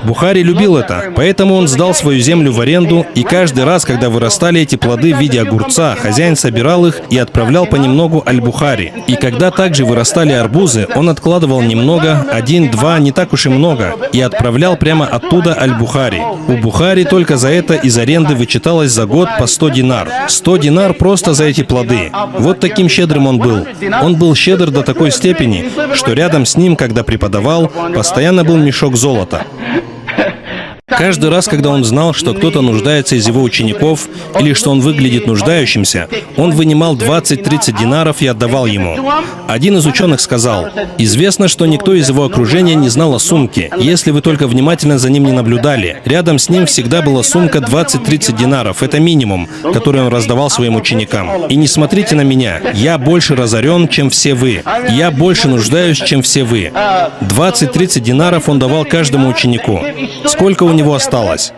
Бухари любил это, поэтому он сдал свою землю в аренду, и каждый раз, когда вырастали эти плоды в виде огурца, хозяин собирал их и отправлял понемногу Аль-Бухари. И когда также вырастали арбузы, он откладывал немного, 1-2, не так уж и много, и отправлял прямо оттуда Аль-Бухари. У Бухари только за это из аренды вычиталось за год по 100 динар. 100 динар просто за эти плоды. Вот таким щедрым он был. Он был щедр до такой степени, что рядом с ним, когда преподавал, постоянно был мешок золота. Каждый раз, когда он знал, что кто-то нуждается из его учеников или что он выглядит нуждающимся, он вынимал 20-30 динаров и отдавал ему. Один из ученых сказал: «Известно, что никто из его окружения не знал о сумке, если вы только внимательно за ним не наблюдали. Рядом с ним всегда была сумка 20-30 динаров. Это минимум, который он раздавал своим ученикам. И не смотрите на меня. Я больше разорен, чем все вы. Я больше нуждаюсь, чем все вы». 20-30 динаров он давал каждому ученику. Сколько у него осталось?